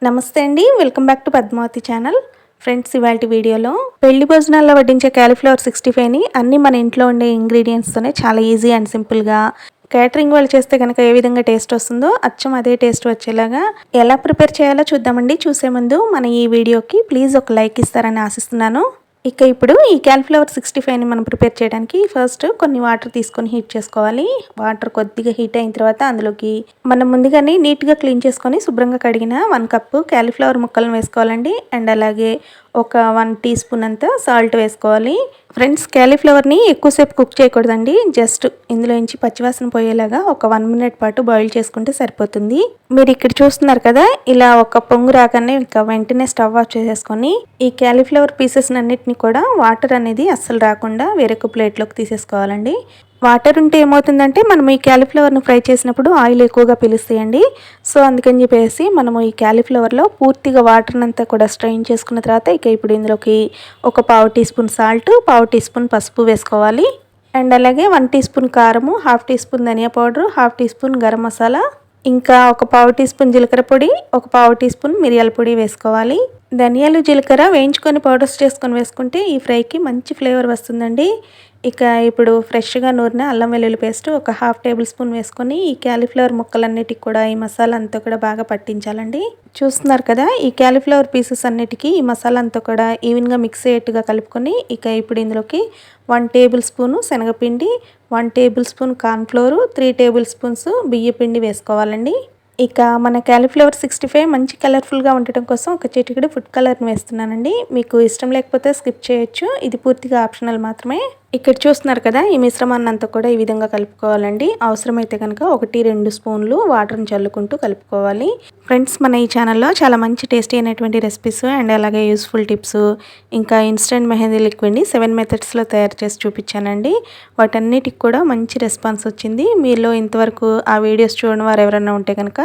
నమస్తే అండి, welcome back to Padmavati channel. Friends, ఇవాళ వీడియోలో పెళ్లి భోజనాల్లో వడ్డించే క్యాలీఫ్లవర్ 65ని అన్ని మన ఇంట్లో ఉండే ఇంగ్రీడియంట్స్తోనే చాలా ఈజీ అండ్ సింపుల్గా క్యాటరింగ్ వాళ్ళు చేస్తే కనుక ఏ విధంగా టేస్ట్ వస్తుందో అచ్చం అదే టేస్ట్ వచ్చేలాగా ఎలా ప్రిపేర్ చేయాలో చూద్దామండి. చూసే ముందు మన ఈ వీడియోకి ప్లీజ్ ఒక లైక్ ఇస్తారని ఆశిస్తున్నాను. ఇప్పుడు ఈ క్యాలీఫ్లవర్ 65ని మనం ప్రిపేర్ చేయడానికి ఫస్ట్ కొన్ని వాటర్ తీసుకొని హీట్ చేసుకోవాలి. వాటర్ కొద్దిగా హీట్ అయిన తర్వాత అందులోకి మనం ముందుగానే నీట్గా క్లీన్ చేసుకొని శుభ్రంగా కడిగిన 1 కప్పు క్యాలీఫ్లవర్ ముక్కలను వేసుకోవాలండి. అండ్ అలాగే ఒక 1 టీ స్పూన్ అంతా సాల్ట్ వేసుకోవాలి. ఫ్రెండ్స్, క్యాలీఫ్లవర్ని ఎక్కువసేపు కుక్ చేయకూడదండి. జస్ట్ ఇందులో నుంచి పచ్చివాసన పోయేలాగా ఒక 1 మినిట్ పాటు బాయిల్ చేసుకుంటే సరిపోతుంది. మీరు ఇక్కడ చూస్తున్నారు కదా, ఇలా ఒక పొంగు రాగానే ఇంకా వెంటనే స్టవ్ ఆఫ్ చేసేసుకొని ఈ క్యాలీఫ్లవర్ పీసెస్ అన్నిటిని కూడా వాటర్ అనేది అస్సలు రాకుండా వేరొక ప్లేట్లోకి తీసేసుకోవాలండి. వాటర్ ఉంటే ఏమవుతుందంటే మనం ఈ క్యాలీఫ్లవర్ను ఫ్రై చేసినప్పుడు ఆయిల్ ఎక్కువగా పీలుస్తాయండి. సో అందుకని చెప్పేసి మనము ఈ క్యాలీఫ్లవర్లో పూర్తిగా వాటర్ అంతా కూడా స్ట్రెయిన్ చేసుకున్న తర్వాత ఇప్పుడు ఇందులోకి ఒక 1/2 teaspoon salt, 1/2 teaspoon పసుపు వేసుకోవాలి. అండ్ అలాగే 1 టీ స్పూన్ కారము, 1/2 టీ స్పూన్ ధనియా powder, 1/2 teaspoon garam masala, ఇంకా ఒక 1/2 టీ స్పూన్ జీలకర్ర పొడి, ఒక 1/2 టీ స్పూన్ మిరియాల పొడి వేసుకోవాలి. ధనియాలు, జీలకర్ర వేయించుకొని పౌడర్స్ చేసుకొని వేసుకుంటే ఈ ఫ్రైకి మంచి ఫ్లేవర్ వస్తుందండి. ఇప్పుడు ఫ్రెష్గా నూరిన అల్లం వెల్లుల్లి పేస్ట్ ఒక 1/2 టేబుల్ స్పూన్ వేసుకొని ఈ క్యాలీఫ్లవర్ ముక్కలన్నిటికి కూడా ఈ మసాలా అంతా కూడా బాగా పట్టించాలండి. చూస్తున్నారు కదా, ఈ క్యాలీఫ్లవర్ పీసెస్ అన్నిటికీ ఈ మసాలా అంతా కూడా ఈవెన్గా మిక్స్ అయ్యేట్టుగా కలుపుకొని ఇప్పుడు ఇందులోకి 1 టేబుల్ స్పూను శనగపిండి, 1 table spoon cornflour, 3 table spoons బియ్యపిండి వేసుకోవాలండి. మన క్యాలీఫ్లవర్ 65 మంచి కలర్ఫుల్గా ఉండటం కోసం ఒక చిటికెడు ఫుడ్ కలర్ని వేస్తున్నానండి. మీకు ఇష్టం లేకపోతే స్కిప్ చేయొచ్చు, ఇది పూర్తిగా ఆప్షనల్ మాత్రమే. ఇక్కడ చూస్తున్నారు కదా, ఈ మిశ్రమాన్ని అంతా కూడా ఈ విధంగా కలుపుకోవాలండి. అవసరమైతే కనుక 1-2 స్పూన్లు వాటర్ని చల్లుకుంటూ కలుపుకోవాలి. ఫ్రెండ్స్, మన ఈ ఛానల్లో చాలా మంచి టేస్టీ అయినటువంటి రెసిపీస్ అండ్ అలాగే యూస్ఫుల్ టిప్స్, ఇంకా ఇన్స్టెంట్ మెహందీ లిక్విడ్ని 7 మెథడ్స్లో తయారు చేసి చూపించానండి. వాటన్నిటికి కూడా మంచి రెస్పాన్స్ వచ్చింది. మీలో ఇంతవరకు ఆ వీడియోస్ చూడని వారు ఎవరైనా ఉంటే కనుక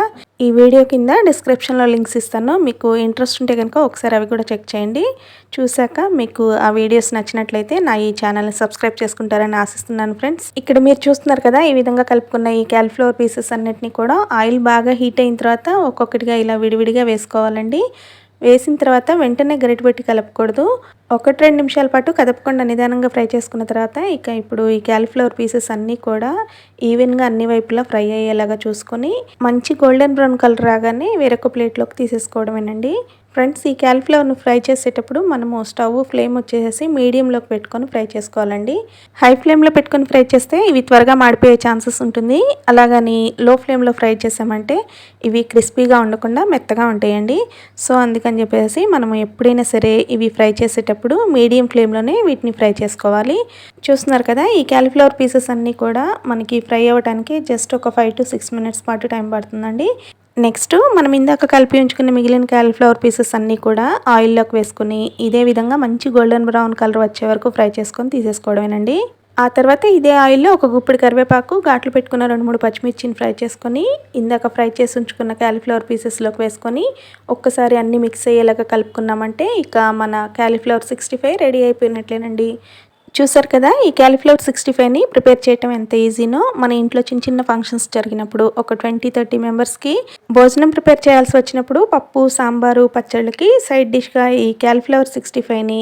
ఈ వీడియో కింద డిస్క్రిప్షన్లో లింక్స్ ఇస్తాను. మీకు ఇంట్రెస్ట్ ఉంటే కనుక ఒకసారి అవి కూడా చెక్ చేయండి. చూశాక మీకు ఆ వీడియోస్ నచ్చినట్లయితే నా ఈ ఛానల్ని సబ్స్క్రైబ్ చేసుకుంటారని ఆశిస్తున్నాను. ఫ్రెండ్స్, ఇక్కడ మీరు చూస్తున్నారు కదా, ఈ విధంగా కలుపుకున్న ఈ క్యాలీఫ్లవర్ పీసెస్ అన్నిటిని కూడా ఆయిల్ బాగా హీట్ అయిన తర్వాత ఒక్కొక్కటిగా ఇలా విడివిడిగా వేసుకోవాలండి. వేసిన తర్వాత వెంటనే గరిటె పెట్టి కలపకూడదు. 1-2 నిమిషాల పాటు కదపకుండా నిదానంగా ఫ్రై చేసుకున్న తర్వాత ఇప్పుడు ఈ క్యాలీఫ్లవర్ పీసెస్ అన్నీ కూడా ఈవెన్గా అన్ని వైపులా ఫ్రై అయ్యేలాగా చూసుకొని మంచి గోల్డెన్ బ్రౌన్ కలర్ రాగానే వేరొక ప్లేట్లోకి తీసేసుకోవడమేనండి. ఫ్రెండ్స్, ఈ క్యాలీఫ్లవర్ను ఫ్రై చేసేటప్పుడు మనము స్టవ్ ఫ్లేమ్ వచ్చేసి మీడియంలోకి పెట్టుకొని ఫ్రై చేసుకోవాలండి. హై ఫ్లేమ్లో పెట్టుకొని ఫ్రై చేస్తే ఇవి త్వరగా మాడిపోయే ఛాన్సెస్ ఉంటుంది. అలాగని లో ఫ్లేమ్లో ఫ్రై చేసామంటే ఇవి క్రిస్పీగా ఉండకుండా మెత్తగా ఉంటాయండి. సో అందుకని చెప్పేసి మనము ఎప్పుడైనా సరే ఇవి ఫ్రై చేసేటప్పుడు మీడియం ఫ్లేమ్లోనే వీటిని ఫ్రై చేసుకోవాలి. చూస్తున్నారు కదా, ఈ క్యాలీఫ్లవర్ పీసెస్ అన్నీ కూడా మనకి ఫ్రై అవ్వడానికి జస్ట్ ఒక 5-6 మినిట్స్ పాటు టైం పడుతుందండి. నెక్స్ట్ మనం ఇందాక కలిపి ఉంచుకున్న మిగిలిన క్యాలీఫ్లవర్ పీసెస్ అన్నీ కూడా ఆయిల్లోకి వేసుకుని ఇదే విధంగా మంచి గోల్డెన్ బ్రౌన్ కలర్ వచ్చే వరకు ఫ్రై చేసుకొని తీసేసుకోవడమేనండి. ఆ తర్వాత ఇదే ఆయిల్లో ఒక గుప్పిడి కరివేపాకు, ఘాట్లు పెట్టుకున్న 2-3 పచ్చిమిర్చిని ఫ్రై చేసుకొని ఇందాక ఫ్రై చేసి ఉంచుకున్న క్యాలీఫ్లవర్ పీసెస్లోకి వేసుకొని ఒక్కసారి అన్నీ మిక్స్ అయ్యేలాగా కలుపుకున్నామంటే మన క్యాలీఫ్లవర్ 65 రెడీ అయిపోయినట్లేనండి. చూసారు కదా, ఈ క్యాలీఫ్లవర్ 65ని ప్రిపేర్ చేయటం ఎంత ఈజీనో. మన ఇంట్లో చిన్న చిన్న ఫంక్షన్స్ జరిగినప్పుడు ఒక 20-30 మెంబర్స్కి భోజనం ప్రిపేర్ చేయాల్సి వచ్చినప్పుడు పప్పు, సాంబారు, పచ్చళ్ళకి సైడ్ డిష్గా ఈ క్యాలీఫ్లవర్ 65ని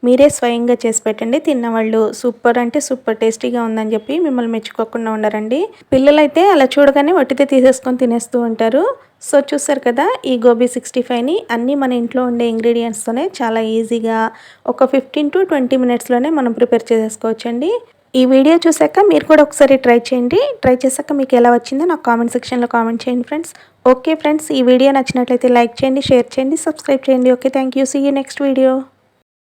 మీరే స్వయంగా చేసి పెట్టండి. తిన్నవాళ్ళు సూపర్ అంటే సూపర్ టేస్టీగా ఉందని చెప్పి మిమ్మల్ని మెచ్చుకోకుండా ఉండరండి. పిల్లలైతే అలా చూడగానే వట్టితే తీసేసుకొని తినేస్తూ ఉంటారు. సో చూసారు కదా, ఈ గోబీ 65ని అన్నీ మన ఇంట్లో ఉండే ఇంగ్రీడియంట్స్తోనే చాలా ఈజీగా ఒక 15-20 మినిట్స్లోనే మనం ప్రిపేర్ చేసేసుకోవచ్చండి. ఈ వీడియో చూసాక మీరు కూడా ఒకసారి ట్రై చేయండి. ట్రై చేశాక మీకు ఎలా వచ్చిందో నాకు కామెంట్ సెక్షన్లో కామెంట్ చేయండి ఫ్రెండ్స్. ఓకే ఫ్రెండ్స్, ఈ వీడియో నచ్చినట్లయితే లైక్ చేయండి, షేర్ చేయండి, సబ్స్క్రైబ్ చేయండి. Okay, thank you. See you next video.